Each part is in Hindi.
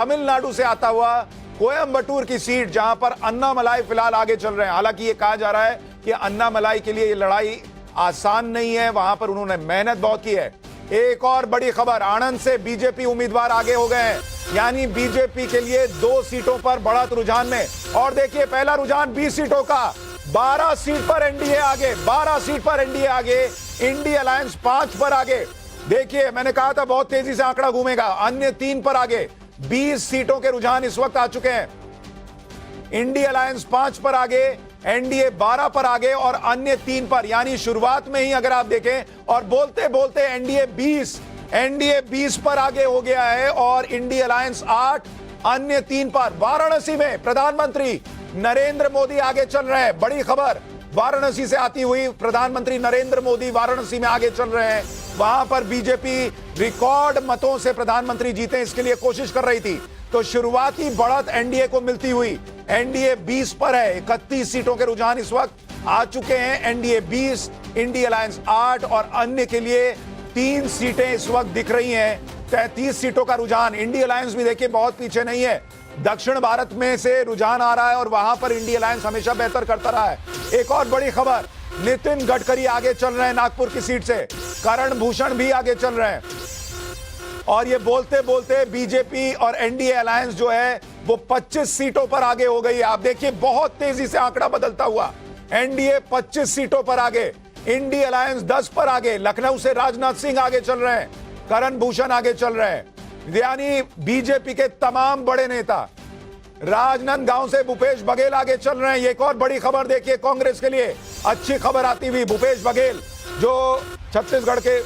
तमिलनाडु से आता हुआ कोयंबटूर की सीट जहां पर अन्नामलाई फिलहाल आगे चल रहे हैं। हालांकि ये कहा जा रहा है कि अन्नामलाई के लिए ये लड़ाई आसान नहीं है, वहां पर उन्होंने मेहनत बहुत की है। एक और बड़ी खबर, आनंद से बीजेपी उम्मीदवार आगे हो गए हैं, यानी बीजेपी के लिए 2 सीटों पर बढ़त रुझान में। और देखिए पहला रुझान 20 सीटों का, 12 सीट पर एनडीए आगे, 12 सीट पर एनडीए आगे, इंडी अलायंस 5 पर आगे। देखिए मैंने कहा था बहुत तेजी से आंकड़ा घूमेगा, अन्य 3 पर आगे। 20 सीटों के रुझान इस वक्त आ चुके हैं। इंडी अलायंस 5 पर आगे, एनडीए 12 पर आगे और अन्य 3 पर, यानी शुरुआत में ही अगर आप देखें और बोलते बोलते एनडीए 20 पर आगे हो गया है और इंडी अलायंस 8, अन्य 3 पर। वाराणसी में प्रधानमंत्री नरेंद्र मोदी आगे चल रहे हैं, बड़ी खबर वाराणसी से आती हुई, प्रधानमंत्री नरेंद्र मोदी वाराणसी में आगे चल रहे हैं। वहां पर बीजेपी रिकॉर्ड मतों से प्रधानमंत्री जीते, इसके लिए कोशिश कर रही थी। तो शुरुआती बढ़त एनडीए को मिलती हुई, एनडीए 20 पर है, 31 सीटों के रुझान इस वक्त आ चुके हैं। एनडीए 20, इंडी अलायंस 8 और अन्य के लिए 3 सीटें इस वक्त दिख रही हैं। 33 सीटों का रुझान। इंडी अलायंस भी देखिए बहुत पीछे नहीं है, दक्षिण भारत में से रुझान आ रहा है और वहां पर इंडी अलायंस हमेशा बेहतर करता रहा है। एक और बड़ी खबर, नितिन गडकरी आगे चल रहे हैं नागपुर की सीट से, करण भूषण भी आगे चल रहे हैं। और ये बोलते बोलते बीजेपी और एनडीए अलायंस जो है वो 25 सीटों पर आगे हो गई है। आप देखिए बहुत तेजी से आंकड़ा बदलता हुआ, एनडीए 25 सीटों पर आगे, इंडी अलायंस 10 पर आगे। लखनऊ से राजनाथ सिंह आगे चल रहे हैं, करण भूषण आगे चल रहे हैं, यानी बीजेपी के तमाम बड़े नेता। राजनांदगांव से भूपेश बघेल आगे चल रहे हैं। एक और बड़ी खबर देखिए कांग्रेस के लिए अच्छी खबर आती हुई, भूपेश बघेल जो छत्तीसगढ़ के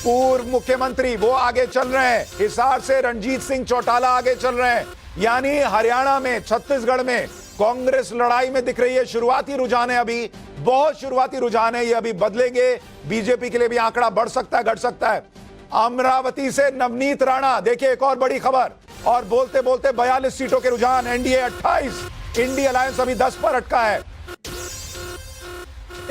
पूर्व मुख्यमंत्री, वो आगे चल रहे हैं। हिसार से रणजीत सिंह चौटाला आगे चल रहे हैं, यानी हरियाणा में, छत्तीसगढ़ में कांग्रेस लड़ाई में दिख रही है। शुरुआती रुझान है, अभी बहुत शुरुआती रुझान है, ये अभी बदलेंगे। बीजेपी के लिए भी आंकड़ा बढ़ सकता है, घट सकता है। अमरावती से नवनीत राणा, देखिए एक और बड़ी खबर। और बोलते बोलते 42 सीटों के रुझान, एनडीए 28, इंडी अलायंस अभी 10 पर अटका है।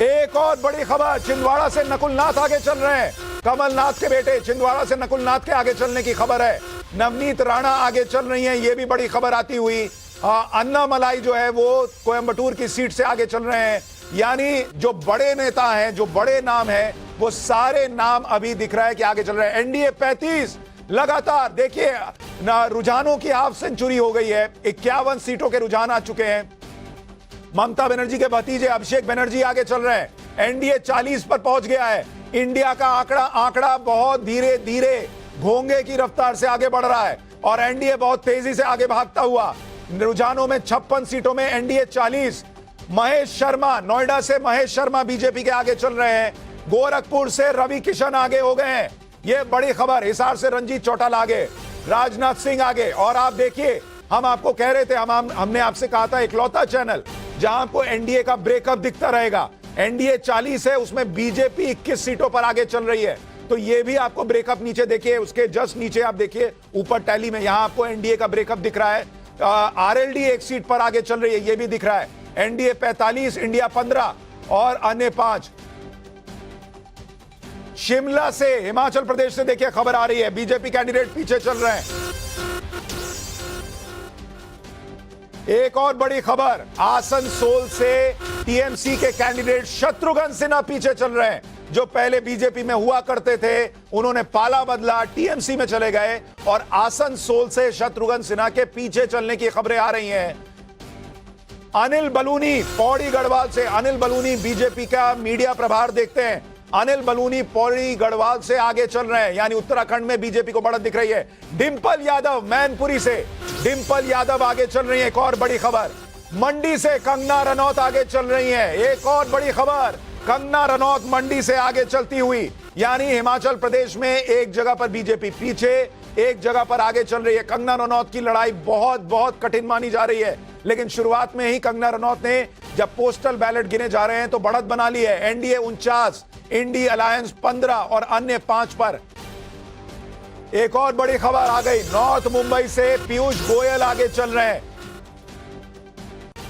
एक और बड़ी खबर, छिंदवाड़ा से नकुल नाथ आगे चल रहे हैं, कमलनाथ के बेटे, छिंदवाड़ा से नकुल नाथ के आगे चलने की खबर है। नवनीत राणा आगे चल रही हैं, ये भी बड़ी खबर आती हुई। अन्नामलाई जो है वो कोयंबटूर की सीट से आगे चल रहे हैं, यानी जो बड़े नेता हैं, जो बड़े नाम हैं, वो सारे नाम अभी दिख रहा है कि आगे चल रहे हैं। एनडीए 35 लगातार, देखिए रुझानों की हाफ सेंचुरी हो गई है, 51 सीटों के रुझान आ चुके हैं। ममता बनर्जी के भतीजे अभिषेक बनर्जी आगे चल रहे हैं, एनडीए 40 पर पहुंच गया है। इंडिया का आंकड़ा बहुत धीरे धीरे घोंगे की रफ्तार से आगे बढ़ रहा है और एनडीए बहुत तेजी से आगे भागता हुआ। रुझानों में 56 सीटों में एनडीए 40। महेश शर्मा, नोएडा से महेश शर्मा बीजेपी के आगे चल रहे हैं। गोरखपुर से रवि किशन आगे हो गए हैं, ये बड़ी खबर। हिसार से रंजीत चौटाला आगे, राजनाथ सिंह आगे। और आप देखिए, हम आपको कह रहे थे, हमने आपसे कहा था इकलौता चैनल जहां आपको एनडीए का ब्रेकअप दिखता रहेगा। एनडीए 40 है, उसमें बीजेपी 21 सीटों पर आगे चल रही है। तो ये भी आपको ब्रेकअप नीचे देखिए, उसके जस्ट नीचे आप देखिए ऊपर टैली में, यहां आपको एनडीए का ब्रेकअप दिख रहा है। आरएलडी 1 सीट पर आगे चल रही है, ये भी दिख रहा है। एनडीए 45, इंडिया 15 और अन्य 5। शिमला से, हिमाचल प्रदेश से देखिए खबर आ रही है, बीजेपी कैंडिडेट पीछे चल रहे हैं। एक और बड़ी खबर, आसनसोल से टीएमसी के कैंडिडेट शत्रुघ्न सिन्हा पीछे चल रहे हैं, जो पहले बीजेपी में हुआ करते थे, उन्होंने पाला बदला, टीएमसी में चले गए और आसनसोल से शत्रुघ्न सिन्हा के पीछे चलने की खबरें आ रही हैं। अनिल बलूनी पौड़ी गढ़वाल से, अनिल बलूनी बीजेपी का मीडिया प्रभार देखते हैं, अनिल बलूनी पौड़ी गढ़वाल से आगे चल रहे हैं, यानी उत्तराखंड में बीजेपी को बढ़त दिख रही है। डिंपल यादव मैनपुरी से, डिंपल यादव आगे चल रही है। एक और बड़ी खबर, मंडी से कंगना रनौत आगे चल रही है। एक और बड़ी खबर, कंगना रनौत मंडी से आगे चलती हुई, यानी हिमाचल प्रदेश में एक जगह पर बीजेपी पीछे, एक जगह पर आगे चल रही है। कंगना रनौत की लड़ाई बहुत बहुत कठिन मानी जा रही है, लेकिन शुरुआत में ही कंगना रनौत ने, जब पोस्टल बैलेट गिने जा रहे हैं, तो बढ़त बना ली है। एनडीए 49, इंडी अलायंस 15 और अन्य 5 पर। एक और बड़ी खबर आ गई, नॉर्थ मुंबई से पीयूष गोयल आगे चल रहे हैं।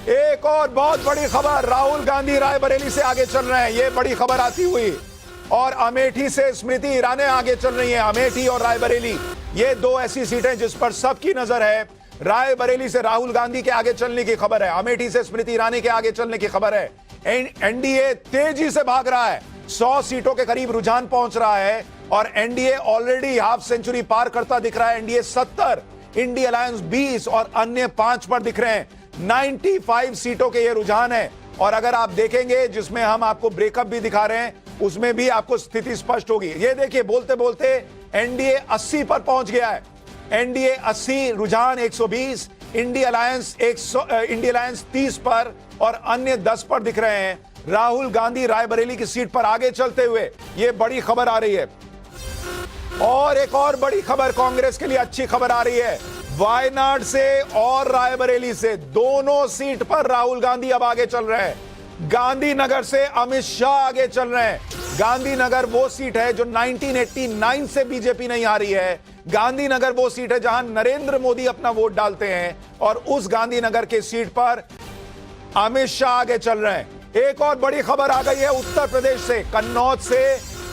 एक और बहुत बड़ी खबर, राहुल गांधी रायबरेली से आगे चल रहे हैं, ये बड़ी खबर आती हुई। और अमेठी से स्मृति ईरानी आगे चल रही हैं। अमेठी और रायबरेली, ये दो ऐसी सीटें जिस पर सबकी नजर है। रायबरेली से राहुल गांधी के आगे चलने की खबर है, अमेठी से स्मृति ईरानी के आगे चलने की खबर है। एनडीए तेजी से भाग रहा है, 100 सीटों के करीब रुझान पहुंच रहा है और एनडीए ऑलरेडी हाफ सेंचुरी पार करता दिख रहा है। एनडीए 70, इंडिया अलायंस 20 और अन्य 5 पर दिख रहे हैं। 95 सीटों के ये रुझान है। और अगर आप देखेंगे, जिसमें हम आपको ब्रेकअप भी दिखा रहे हैं, उसमें भी आपको स्थिति स्पष्ट होगी। ये देखिए, बोलते बोलते एनडीए 80 पर पहुंच गया है। एनडीए 80, रुझान 120, इंडिया अलायंस 30 पर और अन्य 10 पर दिख रहे हैं। राहुल गांधी रायबरेली की सीट पर आगे चलते हुए, ये बड़ी खबर आ रही है। और एक और बड़ी खबर कांग्रेस के लिए अच्छी खबर आ रही है। वायनाड से और रायबरेली से दोनों सीट पर राहुल गांधी अब आगे चल रहे हैं। गांधीनगर से अमित शाह आगे चल रहे हैं। गांधीनगर वो सीट है जो 1989 से बीजेपी नहीं हारी है। गांधीनगर वो सीट है जहां नरेंद्र मोदी अपना वोट डालते हैं और उस गांधीनगर के सीट पर अमित शाह आगे चल रहे हैं। एक और बड़ी खबर आ गई है उत्तर प्रदेश से, कन्नौज से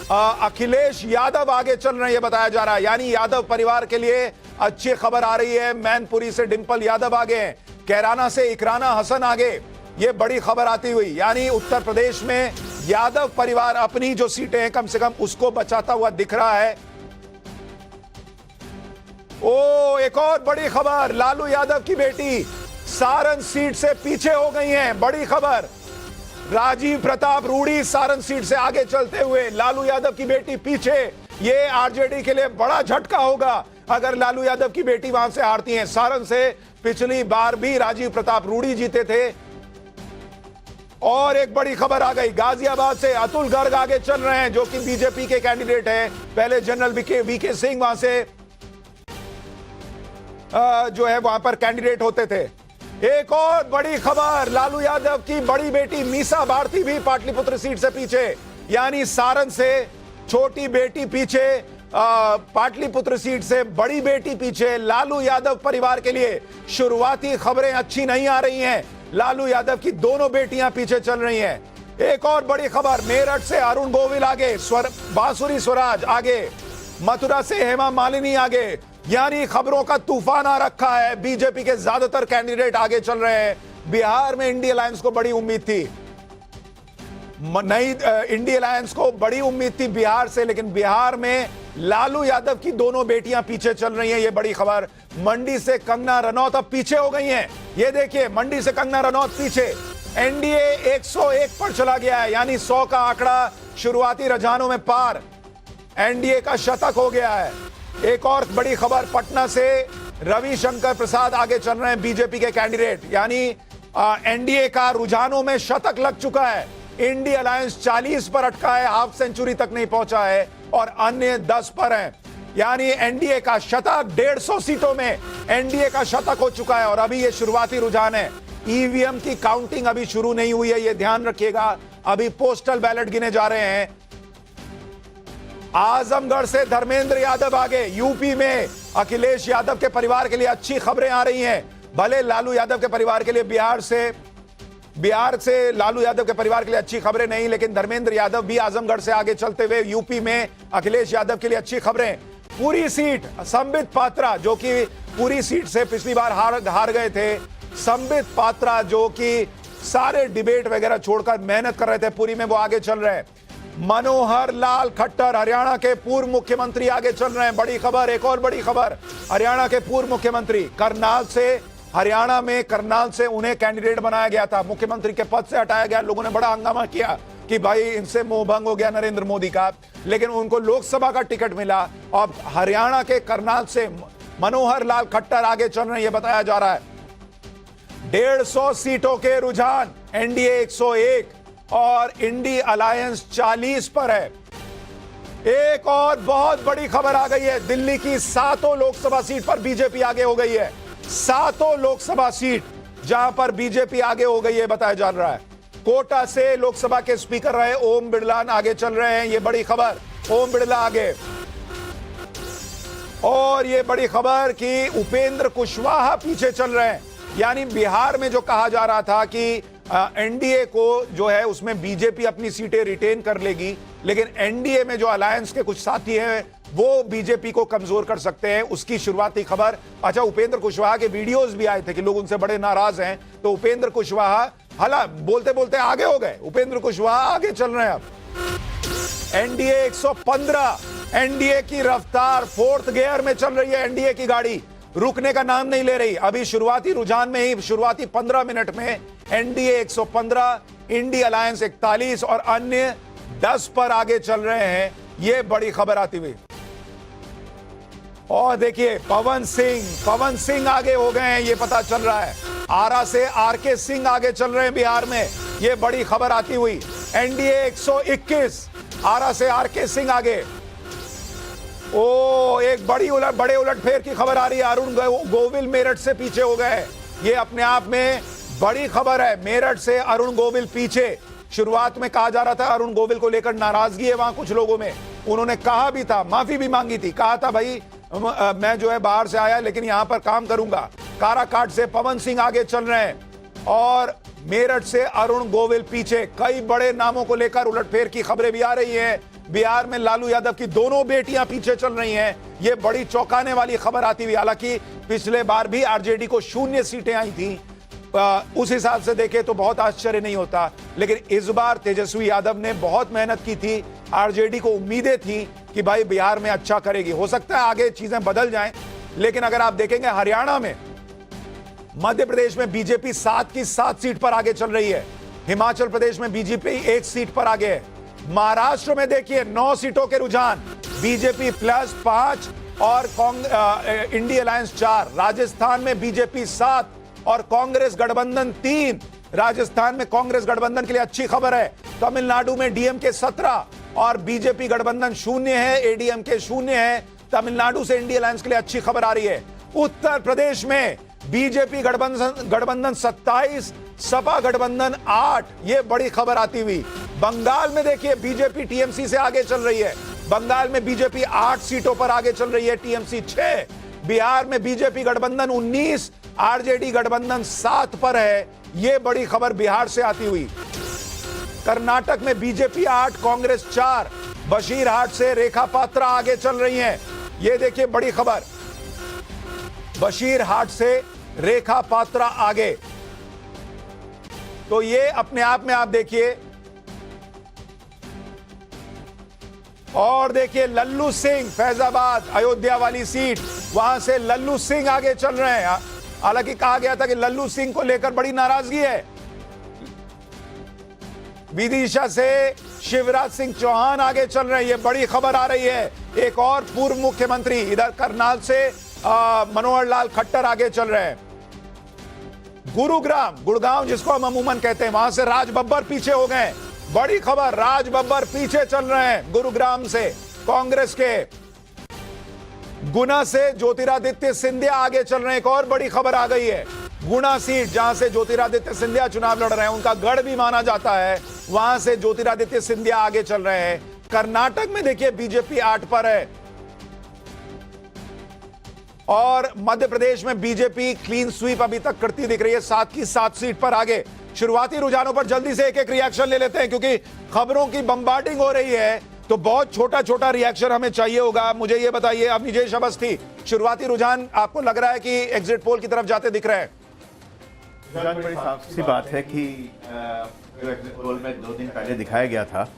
अखिलेश यादव आगे चल रहे हैं, यह बताया जा रहा है। यानी यादव परिवार के लिए अच्छी खबर आ रही है। मैनपुरी से डिंपल यादव आगे हैं, कैराना से इकराना हसन आगे, ये बड़ी खबर आती हुई। यानी उत्तर प्रदेश में यादव परिवार अपनी जो सीटें हैं कम से कम उसको बचाता हुआ दिख रहा है। ओ, एक और बड़ी खबर, लालू यादव की बेटी सारण सीट से पीछे हो गई हैं। बड़ी खबर, राजीव प्रताप रूडी सारण सीट से आगे चलते हुए, लालू यादव की बेटी पीछे। ये आरजेडी के लिए बड़ा झटका होगा अगर लालू यादव की बेटी वहां से हारती हैं। सारण से पिछली बार भी राजीव प्रताप रूडी जीते थे। और एक बड़ी खबर आ गई, गाजियाबाद से अतुल गर्ग आगे चल रहे हैं, जो कि बीजेपी के कैंडिडेट हैं। पहले जनरल वीके सिंह वहां से जो है वहां पर कैंडिडेट होते थे। एक और बड़ी खबर, लालू यादव की बड़ी बेटी मीसा भारती भी पाटलिपुत्र सीट से पीछे। यानी सारण से छोटी बेटी पीछे, पाटलिपुत्र सीट से बड़ी बेटी पीछे। लालू यादव परिवार के लिए शुरुआती खबरें अच्छी नहीं आ रही हैं। लालू यादव की दोनों बेटियां पीछे चल रही हैं। एक और बड़ी खबर, मेरठ से अरुण गोविल आगे, बांसुरी स्वराज आगे, मथुरा से हेमा मालिनी आगे। यानी खबरों का तूफान आ रखा है। बीजेपी के ज्यादातर कैंडिडेट आगे चल रहे हैं। बिहार में इंडिया अलायंस को बड़ी उम्मीद थी, नहीं, इंडिया अलायंस को बड़ी उम्मीद थी बिहार से, लेकिन बिहार में लालू यादव की दोनों बेटियां पीछे चल रही हैं। ये बड़ी खबर, मंडी से कंगना रनौत अब पीछे हो गई हैं। ये देखिए, मंडी से कंगना रनौत पीछे। एनडीए 101 पर चला गया है, यानी 100 का आंकड़ा शुरुआती रुझानों में पार। एनडीए का शतक हो गया है। एक और बड़ी खबर, पटना से रविशंकर प्रसाद आगे चल रहे हैं, बीजेपी के कैंडिडेट। यानी एनडीए का रुझानों में शतक लग चुका है। इंडिया अलायंस 40 पर अटका है, हाफ सेंचुरी तक नहीं पहुंचा है और अन्य 10 पर हैं। यानी एनडीए का शतक, 150 सीटों में एनडीए का शतक हो चुका है। और अभी ये शुरुआती रुझान है। ईवीएम की काउंटिंग अभी शुरू नहीं हुई है, ये ध्यान रखिएगा। अभी पोस्टल बैलेट गिने जा रहे हैं। आजमगढ़ से धर्मेंद्र यादव आगे। यूपी में अखिलेश यादव के परिवार के लिए अच्छी खबरें आ रही हैं। भले लालू यादव के परिवार के लिए बिहार से लालू यादव के परिवार के लिए अच्छी खबरें नहीं, लेकिन धर्मेंद्र यादव भी आजमगढ़ से आगे चलते हुए यूपी में अखिलेश यादव के लिए अच्छी खबरें। पूरी सीट संबित पात्रा, जो कि पूरी सीट से पिछली बार हार गए थे, संबित पात्रा जो कि सारे डिबेट वगैरह छोड़कर मेहनत कर रहे थे पूरी में, वो आगे चल रहे हैं। मनोहर लाल खट्टर, हरियाणा के पूर्व मुख्यमंत्री आगे चल रहे हैं। बड़ी खबर, एक और बड़ी खबर, हरियाणा के पूर्व मुख्यमंत्री करनाल से, हरियाणा में करनाल से उन्हें कैंडिडेट बनाया गया था, मुख्यमंत्री के पद से हटाया गया। लोगों ने बड़ा हंगामा किया कि भाई इनसे मोहभंग हो गया नरेंद्र मोदी का, लेकिन उनको लोकसभा का टिकट मिला। अब हरियाणा के करनाल से मनोहर लाल खट्टर आगे चल रहे हैं, यह बताया जा रहा है। 150 सीटों के रुझान, एनडीए 101 और इंडी अलायंस 40 पर है। एक और बहुत बड़ी खबर आ गई है, दिल्ली की 7 लोकसभा सीट पर बीजेपी आगे हो गई है। 7 लोकसभा सीट जहां पर बीजेपी आगे हो गई है, बताया जा रहा है। कोटा से लोकसभा के स्पीकर रहे ओम बिरला आगे चल रहे हैं, ये बड़ी खबर, ओम बिरला आगे। और ये बड़ी खबर कि उपेंद्र कुशवाहा पीछे चल रहे हैं। यानी बिहार में जो कहा जा रहा था कि एनडीए को जो है उसमें बीजेपी अपनी सीटें रिटेन कर लेगी, लेकिन एनडीए में जो अलायंस के कुछ साथी हैं वो बीजेपी को कमजोर कर सकते हैं। उसकी शुरुआती खबर। अच्छा, उपेंद्र कुशवाहा के वीडियोस भी आए थे कि लोग उनसे बड़े नाराज हैं, तो उपेंद्र कुशवाहा हाला बोलते बोलते आगे हो गए। उपेंद्र कुशवाहा आगे चल रहे हैं। अब एनडीए 115, एनडीए की रफ्तार 4th गियर में चल रही है। एनडीए की गाड़ी रुकने का नाम नहीं ले रही। अभी शुरुआती रुझान में ही शुरुआती 15 मिनट में एनडीए 115, इंडी अलायंस 41 और अन्य 10 पर आगे चल रहे हैं। यह बड़ी खबर आती हुई। और देखिए पवन सिंह आगे हो गए हैं, ये पता चल रहा है। आरा से आरके सिंह आगे चल रहे हैं बिहार में, ये बड़ी खबर आती हुई। एनडीए 121, आरा से आरके सिंह आगे। ओ एक बड़े उलटफेर की खबर आ रही है। अरुण गोविल मेरठ से पीछे हो गए। ये अपने आप में बड़ी खबर है। मेरठ से अरुण गोविल पीछे। शुरुआत में कहा जा रहा था अरुण गोविल को लेकर नाराजगी है वहां कुछ लोगों में। उन्होंने कहा भी था, माफी भी मांगी थी, कहा था भाई मैं जो है बाहर से आया लेकिन यहां पर काम करूंगा। काराकाट से पवन सिंह आगे चल रहे हैं और मेरठ से अरुण गोविल पीछे। कई बड़े नामों को लेकर उलटफेर की खबरें भी आ रही हैं। बिहार में लालू यादव की दोनों बेटियां पीछे चल रही हैं। यह बड़ी चौंकाने वाली खबर आती हुई। हालांकि पिछले बार भी आरजेडी को 0 सीटें आई थी, उस हिसाब से देखें तो बहुत आश्चर्य नहीं होता, लेकिन इस बार तेजस्वी यादव ने बहुत मेहनत की थी। आरजेडी को उम्मीदें थी कि भाई बिहार में अच्छा करेगी। हो सकता है आगे चीजें बदल जाएं, लेकिन अगर आप देखेंगे हरियाणा में, मध्य प्रदेश में बीजेपी 7 की 7 सीट पर आगे चल रही है। हिमाचल प्रदेश में बीजेपी 1 सीट पर आगे है। महाराष्ट्र में देखिए 9 सीटों के रुझान, बीजेपी +5 और इंडी अलायंस 4। राजस्थान में बीजेपी 7 और कांग्रेस गठबंधन 3। राजस्थान में कांग्रेस गठबंधन के लिए अच्छी खबर है। तमिलनाडु में डीएमके 17 और बीजेपी गठबंधन 0 है, एडीएमके 0 है। तमिलनाडु से इंडी अलायंस के लिए अच्छी खबर आ रही है। उत्तर प्रदेश में बीजेपी गठबंधन 27, सपा गठबंधन 8। यह बड़ी खबर आती हुई। बंगाल में देखिए बीजेपी टीएमसी से आगे चल रही है। बंगाल में बीजेपी 8 सीटों पर आगे चल रही है, टीएमसी 6। बिहार में बीजेपी गठबंधन 19, आरजेडी गठबंधन 7 पर है। यह बड़ी खबर बिहार से आती हुई। कर्नाटक में बीजेपी 8, कांग्रेस 4। बशीरहाट से रेखा पात्रा आगे चल रही हैं। यह देखिए बड़ी खबर, बशीरहाट से रेखा पात्रा आगे। तो ये अपने आप में आप देखिए। और देखिए लल्लू सिंह, फैजाबाद अयोध्या वाली सीट, वहां से लल्लू सिंह आगे चल रहे हैं। हालांकि कहा गया था कि लल्लू सिंह को लेकर बड़ी नाराजगी है। विदिशा से शिवराज सिंह चौहान आगे चल रहे हैं। यह बड़ी खबर आ रही है। एक और पूर्व मुख्यमंत्री इधर करनाल से मनोहर लाल खट्टर आगे चल रहे हैं। गुड़गांव जिसको हम अमूमन कहते हैं, वहां से राज बब्बर पीछे हो गए। बड़ी खबर, राज बब्बर पीछे चल रहे हैं गुरुग्राम से कांग्रेस के। गुना से ज्योतिरादित्य सिंधिया आगे चल रहे हैं। एक और बड़ी खबर आ गई है। गुना सीट जहां से ज्योतिरादित्य सिंधिया चुनाव लड़ रहे हैं, उनका गढ़ भी माना जाता है, वहां से ज्योतिरादित्य सिंधिया आगे चल रहे हैं। कर्नाटक में देखिए बीजेपी 8 पर है और मध्य प्रदेश में बीजेपी क्लीन स्वीप अभी तक करती दिख रही है, 7 की 7 सीट पर आगे। शुरुआती रुझानों पर जल्दी से एक रिएक्शन ले लेते हैं क्योंकि खबरों की बम्बार्डिंग हो रही है, तो बहुत छोटा छोटा रिएक्शन हमें चाहिए होगा। मुझे यह बताइए, अब निजेश अवस्थी, शुरुआती रुझान आपको लग रहा है कि एग्जिट पोल की तरफ जाते दिख रहे हैं? बड़ी साफ सी बात है कि जो एग्जिट पोल में 2 दिन पहले दिखाया गया था,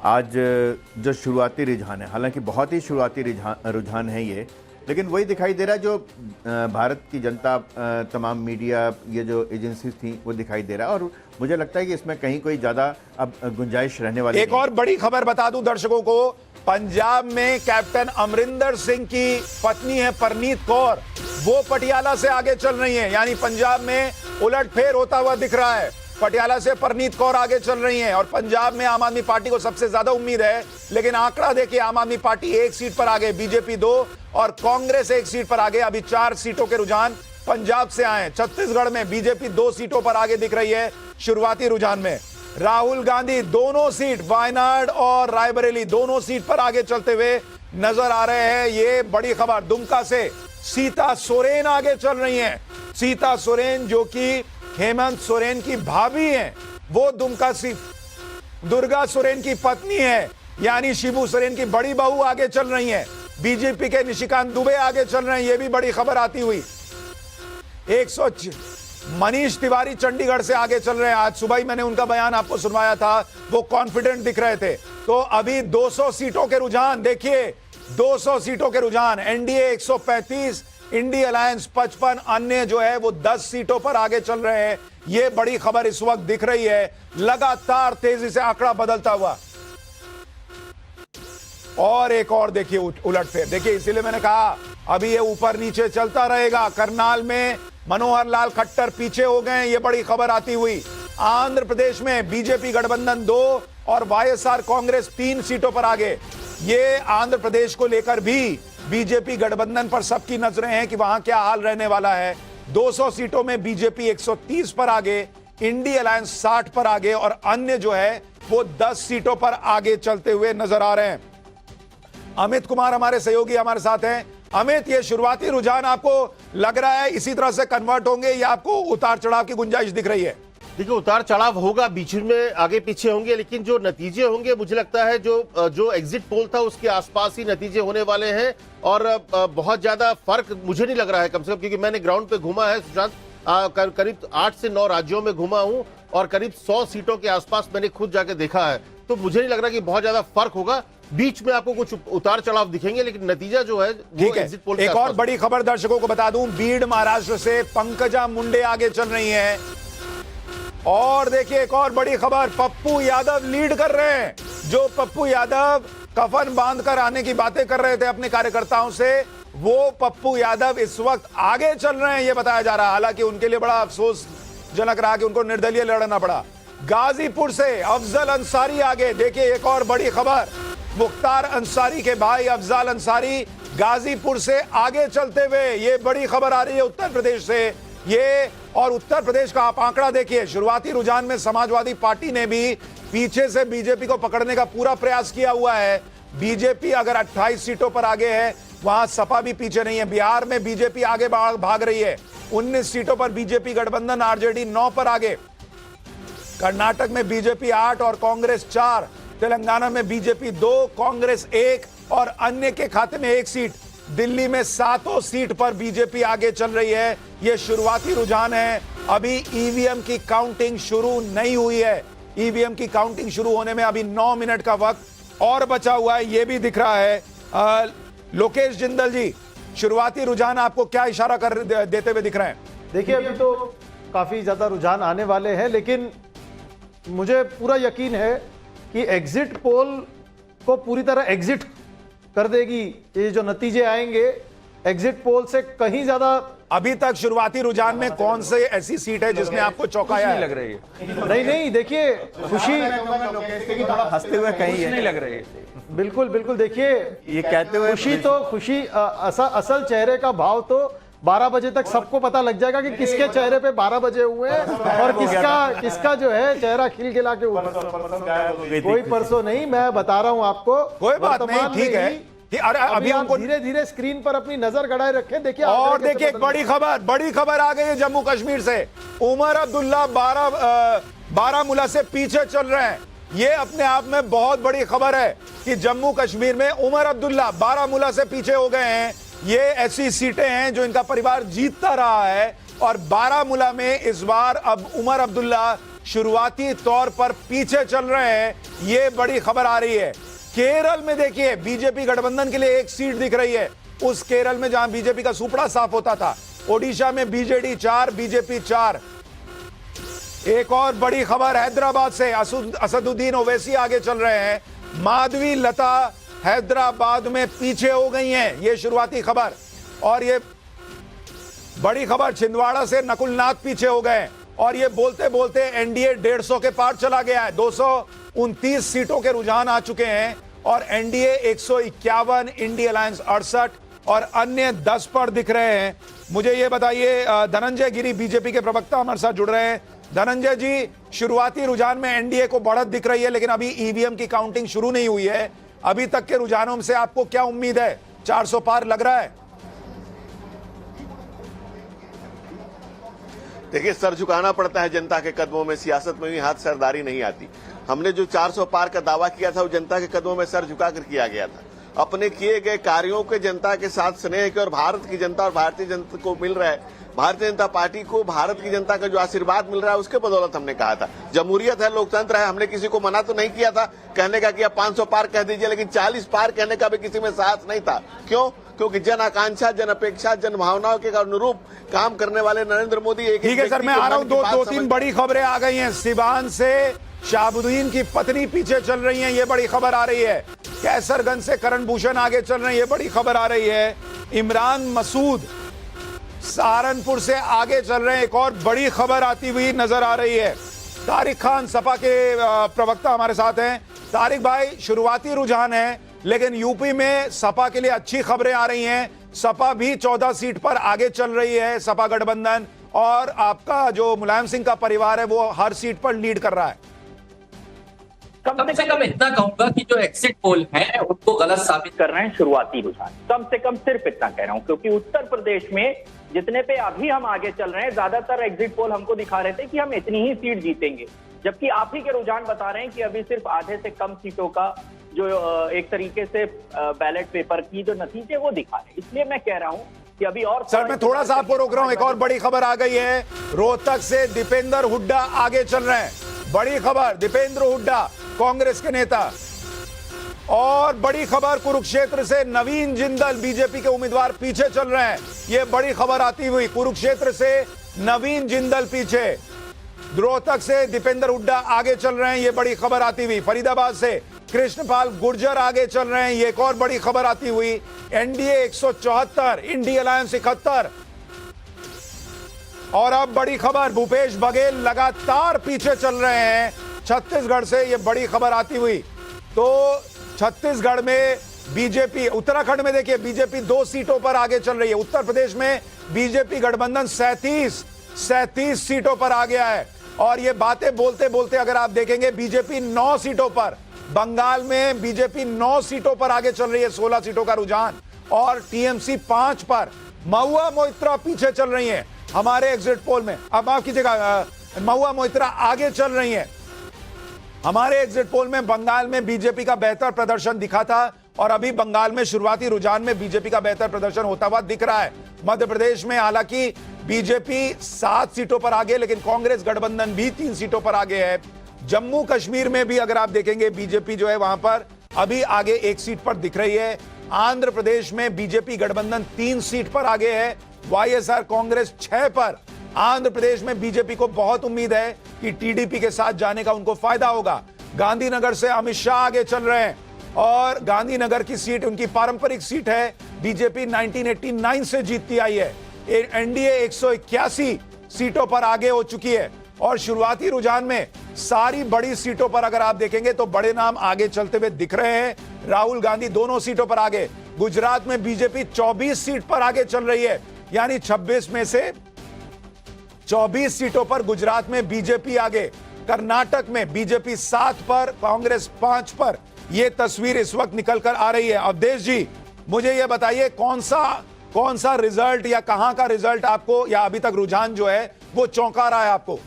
आज जो शुरुआती रुझान है, हालांकि बहुत ही शुरुआती रुझान है ये, लेकिन वही दिखाई दे रहा है जो भारत की जनता, तमाम मीडिया, ये जो एजेंसीज थी, वो दिखाई दे रहा है। और मुझे लगता है कि इसमें कहीं कोई ज़्यादा अब गुंजाइश रहने वाली एक और बड़ी खबर बता दूं दर्शकों को। पंजाब में कैप्टन अमरिंदर सिंह की पत्नी है परनीत कौर, वो पटियाला से आगे चल रही हैं। यानी पंजाब में उलटफेर होता हुआ दिख रहा है। पटियाला से परनीत कौर आगे चल रही हैं और पंजाब में आम आदमी पार्टी को सबसे ज्यादा उम्मीद है। लेकिन आंकड़ा देखिए, आम आदमी पार्टी 1 सीट पर आगे, बीजेपी 2 और कांग्रेस 1 सीट पर आगे। अभी 4 सीटों के रुझान पंजाब से आए। छत्तीसगढ़ में बीजेपी 2 सीटों पर आगे दिख रही है शुरुआती रुझान में। राहुल गांधी दोनों सीट, वायनाड और रायबरेली दोनों सीट पर आगे चलते हुए नजर आ रहे हैं। ये बड़ी खबर। दुमका से सीता सोरेन आगे चल रही हैं। सीता सोरेन जो कि हेमंत सोरेन की भाभी हैं, वो दुमका दुर्गा सोरेन की पत्नी है, यानी शिबू सोरेन की बड़ी बहू आगे चल रही है। बीजेपी के निशिकांत दुबे आगे चल रहे हैं, ये भी बड़ी खबर आती हुई। मनीष तिवारी चंडीगढ़ से आगे चल रहे हैं। आज सुबह ही मैंने उनका बयान आपको सुनवाया था, वो कॉन्फिडेंट दिख रहे थे। तो अभी 200 सीटों के रुझान देखिए, 200 सीटों के रुझान, एनडीए 135, इंडिया अलायंस 55, अन्य जो है वो 10 सीटों पर आगे चल रहे हैं। ये बड़ी खबर इस वक्त दिख रही है, लगातार तेजी से आंकड़ा बदलता हुआ। और एक और देखिए उलटफेर, देखिए इसीलिए मैंने कहा अभी ये ऊपर नीचे चलता रहेगा। करनाल में मनोहर लाल खट्टर पीछे हो गए, ये बड़ी खबर आती हुई। आंध्र प्रदेश में बीजेपी गठबंधन 2 और वाईएसआर कांग्रेस 3 सीटों पर आगे। ये आंध्र प्रदेश को लेकर भी बीजेपी गठबंधन पर सबकी नजरें हैं कि वहां क्या हाल रहने वाला है। 200 सीटों में बीजेपी 130 पर आगे, इंडिया अलायंस 60 पर आगे और अन्य जो है वो 10 सीटों पर आगे चलते हुए नजर आ रहे हैं। अमित कुमार हमारे सहयोगी हमारे साथ हैं। अमित, ये शुरुआती रुझान आपको लग रहा है इसी तरह से कन्वर्ट होंगे या आपको उतार चढ़ाव की गुंजाइश दिख रही है? देखिए, उतार चढ़ाव होगा, बीच में आगे पीछे होंगे, लेकिन जो नतीजे होंगे मुझे लगता है जो एग्जिट पोल था उसके आसपास ही नतीजे होने वाले हैं। और बहुत ज्यादा फर्क मुझे नहीं लग रहा है, कम से कम, क्योंकि मैंने ग्राउंड पे घूमा है सुशांत, करीब 8 से 9 राज्यों में घूमा हूं और करीब 100 सीटों के आसपास मैंने खुद जाके देखा है। तो मुझे नहीं लग रहा कि बहुत ज्यादा फर्क होगा। बीच में आपको कुछ उतार चढ़ाव दिखेंगे, लेकिन नतीजा जो है ठीक है। एक और बड़ी खबर दर्शकों को बता दूं, बीड महाराष्ट्र से पंकजा मुंडे आगे चल रही हैं। और देखिए एक और बड़ी खबर, पप्पू यादव लीड कर रहे हैं। जो पप्पू यादव कफन बांधकर आने की बातें कर रहे थे अपने कार्यकर्ताओं से, वो पप्पू यादव इस वक्त आगे चल रहे हैं, ये बताया जा रहा है। हालांकि उनके लिए बड़ा अफसोसजनक रहा कि उनको निर्दलीय लड़ना पड़ा। गाजीपुर से अफजल अंसारी आगे। देखिए एक और बड़ी खबर, मुख्तार अंसारी के भाई अफजल अंसारी गाजीपुर से आगे चलते हुए, ये बड़ी खबर आ रही है उत्तर प्रदेश से। ये और उत्तर प्रदेश का आप आंकड़ा देखिए, शुरुआती रुझान में समाजवादी पार्टी ने भी पीछे से बीजेपी को पकड़ने का पूरा प्रयास किया हुआ है। बीजेपी अगर 28 सीटों पर आगे है, वहां सपा भी पीछे नहीं है। बिहार में बीजेपी आगे भाग रही है, 19 सीटों पर बीजेपी गठबंधन आरजेडी 9 पर आगे। कर्नाटक में बीजेपी 8 और कांग्रेस 4, तेलंगाना में बीजेपी 2, कांग्रेस 1 और अन्य के खाते में 1 सीट। दिल्ली में 7 सीट पर बीजेपी आगे चल रही है। यह शुरुआती रुझान है, अभी ईवीएम की काउंटिंग शुरू नहीं हुई है। ईवीएम की काउंटिंग शुरू होने में अभी 9 मिनट का वक्त और बचा हुआ है, यह भी दिख रहा है। लोकेश जिंदल जी, शुरुआती रुझान आपको क्या इशारा कर देते हुए दिख रहे हैं? देखिए, अभी तो काफी ज्यादा रुझान आने वाले हैं, लेकिन मुझे पूरा यकीन है कि एग्जिट पोल को पूरी तरह एग्जिट कर देगी। ये जो नतीजे आएंगे एग्जिट पोल से कहीं ज्यादा। अभी तक शुरुआती रुझान में कौन से ऐसी सीट है जिसने आपको चौंकाया है? लग रही है नहीं, देखिए खुशी हंसते हुए कहीं नहीं लग रही है। बिल्कुल बिल्कुल, देखिए ये कहते हुए खुशी असल चेहरे का भाव तो 12 बजे तक सबको पता लग जाएगा कि किसके चेहरे पे 12 बजे हुए हैं और किसका जो है चेहरा खिलखिला के ऊपर। कोई परसों नहीं, मैं बता रहा हूं आपको, कोई बात नहीं, ठीक है। अरे अभी हमको धीरे धीरे स्क्रीन पर अपनी नजर गड़ाए रखें। देखिए और देखिए एक बड़ी खबर आ गई है जम्मू कश्मीर से। उमर अब्दुल्ला बारामूला से पीछे चल रहे हैं। ये अपने आप में बहुत बड़ी खबर है कि जम्मू कश्मीर में उमर अब्दुल्ला बारामूला से पीछे हो गए हैं। ये ऐसी सीटें हैं जो इनका परिवार जीतता रहा है और बारामूला में इस बार अब उमर अब्दुल्ला शुरुआती तौर पर पीछे चल रहे हैं। ये बड़ी खबर आ रही है। केरल में देखिए बीजेपी गठबंधन के लिए 1 सीट दिख रही है, उस केरल में जहां बीजेपी का सुपड़ा साफ होता था। ओडिशा में बीजेडी 4, बीजेपी 4। एक और बड़ी खबर हैदराबाद से, असदुद्दीन ओवैसी आगे चल रहे हैं। माधवी लता हैदराबाद में पीछे हो गई हैं, ये शुरुआती खबर। और ये बड़ी खबर, छिंदवाड़ा से नकुलनाथ पीछे हो गए और ये बोलते बोलते एनडीए 150 के पार चला गया है। 229 सीटों के रुझान आ चुके हैं और एनडीए 151, इंडिया अलायंस 68 और अन्य 10 पर दिख रहे हैं। मुझे ये बताइए, धनंजय गिरी बीजेपी के प्रवक्ता हमारे साथ जुड़ रहे हैं। धनंजय जी, शुरुआती रुझान में एनडीए को बढ़त दिख रही है, लेकिन अभी ईवीएम की काउंटिंग शुरू नहीं हुई है। अभी तक के रुझानों से आपको क्या उम्मीद है? 400 पार लग रहा है? देखिए, सर झुकाना पड़ता है जनता के कदमों में, सियासत में भी हाथ सरदारी नहीं आती। हमने जो 400 पार का दावा किया था वो जनता के कदमों में सर झुकाकर किया गया था। अपने किए गए कार्यों के जनता के साथ स्नेह के, और भारत की जनता और भारतीय जनता को मिल रहा है, भारतीय जनता पार्टी को भारत की जनता का जो आशीर्वाद मिल रहा है उसके बदौलत हमने कहा था। जमहूरियत है, लोकतंत्र है, हमने किसी को मना तो नहीं किया था कहने का कि आप 500 पार कह दीजिए, लेकिन 40 पार कहने का भी किसी में साहस नहीं था। क्यों? क्योंकि जन आकांक्षा, जन अपेक्षा, जन भावनाओं के अनुरूप काम करने वाले नरेंद्र मोदी एक ठीक है सर, मैं आ रहा हूं। दो तीन बड़ी खबरें आ गई हैं। सिवान से शाहबुद्दीन की पत्नी पीछे चल रही हैं, ये बड़ी खबर आ रही है। कैसरगंज से करण भूषण आगे चल रहे हैं, ये बड़ी खबर आ रही है। इमरान मसूद सहारनपुर से आगे चल रहे हैं, एक और बड़ी खबर आती हुई नजर आ रही है। तारिक खान सपा के प्रवक्ता हमारे साथ हैं। तारिक भाई, शुरुआती रुझान है, लेकिन यूपी में सपा के लिए अच्छी खबरें आ रही हैं। सपा भी 14 सीट पर आगे चल रही है, सपा गठबंधन, और आपका जो मुलायम सिंह का परिवार है वो हर सीट पर लीड कर रहा है। कम से कम इतना कहूंगा कि जो एग्जिट पोल हैं उनको गलत साबित कर रहे हैं शुरुआती रुझान। कम से कम सिर्फ इतना कह रहा हूं, क्योंकि उत्तर प्रदेश में जितने पे अभी हम आगे चल रहे हैं, ज्यादातर एग्जिट पोल हमको दिखा रहे थे कि हम इतनी ही सीट जीतेंगे, जबकि आप ही के रुझान बता रहे हैं कि अभी सिर्फ आधे से कम सीटों का जो एक तरीके से बैलेट पेपर की जो नतीजे वो दिखा रहे हैं। इसलिए मैं कह रहा हूं कि अभी और सर मैं थोड़ा सा आपको रोक रहा हूं। एक और बड़ी खबर आ गई है, रोहतक से दीपेंद्र हुड्डा आगे चल रहे हैं। बड़ी खबर, दीपेंद्र हुड्डा कांग्रेस के नेता। और बड़ी खबर, कुरुक्षेत्र से नवीन जिंदल बीजेपी के उम्मीदवार पीछे चल रहे हैं, ये बड़ी खबर आती हुई। कुरुक्षेत्र से नवीन जिंदल पीछे, रोहतक से दीपेंद्र हुड्डा आगे चल रहे हैं, ये बड़ी खबर आती हुई। फरीदाबाद से कृष्णपाल गुर्जर आगे चल रहे हैं, ये एक और बड़ी खबर आती हुई। NDA 174, India alliance 71। और अब बड़ी खबर, भूपेश बघेल लगातार पीछे चल रहे हैं छत्तीसगढ़ से, ये बड़ी खबर आती हुई। तो छत्तीसगढ़ में बीजेपी, उत्तराखंड में देखिए बीजेपी 2 सीटों पर आगे चल रही है। उत्तर प्रदेश में बीजेपी गठबंधन 37 सीटों पर आ गया है। और ये बातें बोलते बोलते अगर आप देखेंगे, बीजेपी 9 सीटों पर, बंगाल में बीजेपी 9 सीटों पर आगे चल रही है, 16 सीटों का रुझान। और टीएमसी 5 पर, महुआ मोइत्रा पीछे चल रही है हमारे एग्जिट पोल में। अब माफ कीजिएगा, महुआ मोइत्रा आगे चल रही है हमारे एग्जिट पोल में। बंगाल में बीजेपी का बेहतर प्रदर्शन दिखा था, और अभी बंगाल में शुरुआती रुझान में बीजेपी का बेहतर प्रदर्शन होता हुआ दिख रहा है। मध्य प्रदेश में हालांकि बीजेपी 7 सीटों पर आगे, लेकिन कांग्रेस गठबंधन भी 3 सीटों पर आगे है। जम्मू कश्मीर में भी अगर आप देखेंगे, बीजेपी जो है वहां पर अभी आगे 1 सीट पर दिख रही है। आंध्र प्रदेश में बीजेपी गठबंधन 3 सीट पर आगे है, वाईएसआर कांग्रेस 6 पर। आंध्र प्रदेश में बीजेपी को बहुत उम्मीद है कि टीडीपी के साथ जाने का उनको फायदा होगा। गांधीनगर से अमित शाह आगे चल रहे हैं, और गांधीनगर की सीट उनकी पारंपरिक सीट है, बीजेपी 1989 से जीतती आई है। एनडीए 181 सीटों पर आगे हो चुकी है। और शुरुआती रुझान में सारी बड़ी सीटों पर अगर आप देखेंगे तो बड़े नाम आगे चलते हुए दिख रहे हैं। राहुल गांधी दोनों सीटों पर आगे। गुजरात में बीजेपी 24 सीट पर आगे चल रही है, यानी 26 में से 24 सीटों पर गुजरात में बीजेपी आगे। कर्नाटक में बीजेपी 7 पर, कांग्रेस 5 पर। यह तस्वीर इस वक्त निकल कर आ रही है। अवधेश जी, मुझे यह बताइए कौन सा रिजल्ट या कहां का रिजल्ट आपको, या अभी तक रुझान जो है वो चौंका रहा है आपको?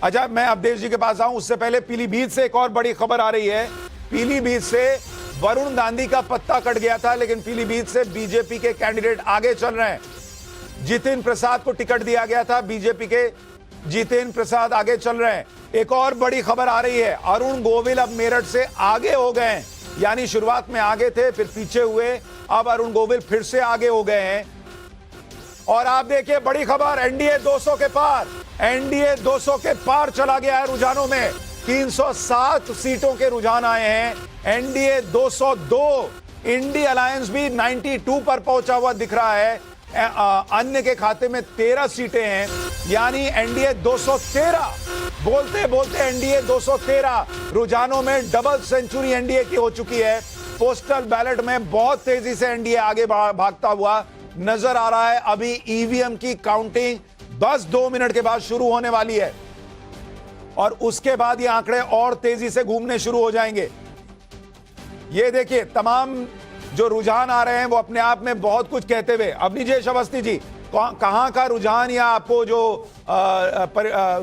अच्छा, मैं अवधेश जी के पास आऊं उससे पहले पीलीभीत से एक और बड़ी खबर आ रही है। पीलीभीत से वरुण गांधी का पत्ता कट गया था, लेकिन पीलीभीत से बीजेपी के कैंडिडेट आगे चल रहे हैं। जितिन प्रसाद को टिकट दिया गया था, बीजेपी के जितिन प्रसाद आगे चल रहे हैं। एक और बड़ी खबर आ रही है, अरुण गोविल अब मेरठ से आगे हो गए हैं, यानी शुरुआत में आगे थे फिर पीछे हुए, अब अरुण गोविल फिर से आगे हो गए हैं। और आप देखिए बड़ी खबर, एनडीए 200 के पार, एनडीए 200 के पार चला गया है रुझानों में। 307 सीटों के रुझान आए हैं, एनडीए 202, इंडिया अलायंस भी 92 पर पहुंचा हुआ दिख रहा है। अन्य के खाते में 13 सीटें हैं, यानी एनडीए 213। बोलते बोलते एनडीए 213 रुझानों में डबल सेंचुरी एनडीए की हो चुकी है। पोस्टल बैलेट में बहुत तेजी से एनडीए आगे भागता हुआ नजर आ रहा है। अभी ईवीएम की काउंटिंग बस 2 मिनट के बाद शुरू होने वाली है, और उसके बाद ये आंकड़े और तेजी से घूमने शुरू हो जाएंगे। ये देखिए, तमाम जो रुझान आ रहे हैं वो अपने आप में बहुत कुछ कहते हुए। अब नीजेश अवस्थी जी, कहां का रुझान या आपको जो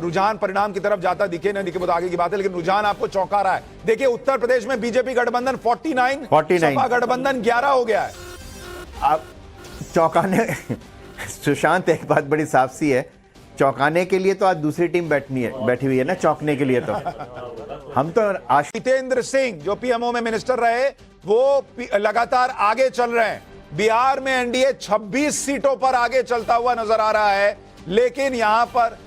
रुझान परिणाम की तरफ जाता दिखे ना दिखे वो तो आगे की बात है, लेकिन रुझान आपको चौंका रहा है। देखिए उत्तर प्रदेश में बीजेपी गठबंधन 49, सपा गठबंधन 11 हो गया है। आप चौंकाने सुशांत, एक बात बड़ी साफ सी है, चौंकाने के लिए तो आज दूसरी टीम बैठी हुई है ना, चौंकने के लिए तो हम तो जितेंद्र सिंह जो पीएमओ में मिनिस्टर रहे वो लगातार आगे चल रहे हैं। बिहार में एनडीए 26 सीटों पर आगे चलता हुआ नजर आ रहा है, लेकिन यहां पर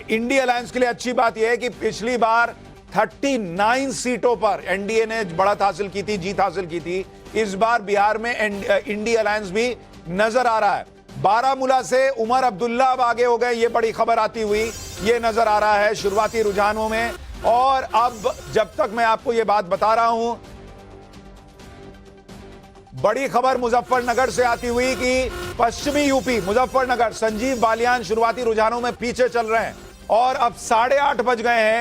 इंडिया अलायंस के लिए अच्छी बात यह है कि पिछली बार 39 सीटों पर एनडीए ने बढ़त हासिल की थी, जीत हासिल की थी। इस बार बिहार में इंडिया अलायंस भी नजर आ रहा है। बारामूला से उमर अब्दुल्ला अब आगे हो गए, ये बड़ी खबर आती हुई ये नजर आ रहा है शुरुआती रुझानों में। और अब जब तक मैं आपको ये बात बता रहा हूं, बड़ी खबर मुजफ्फरनगर से आती हुई कि पश्चिमी यूपी मुजफ्फरनगर संजीव बालियान शुरुआती रुझानों में पीछे चल रहे हैं और अब 8:30 बज गए हैं।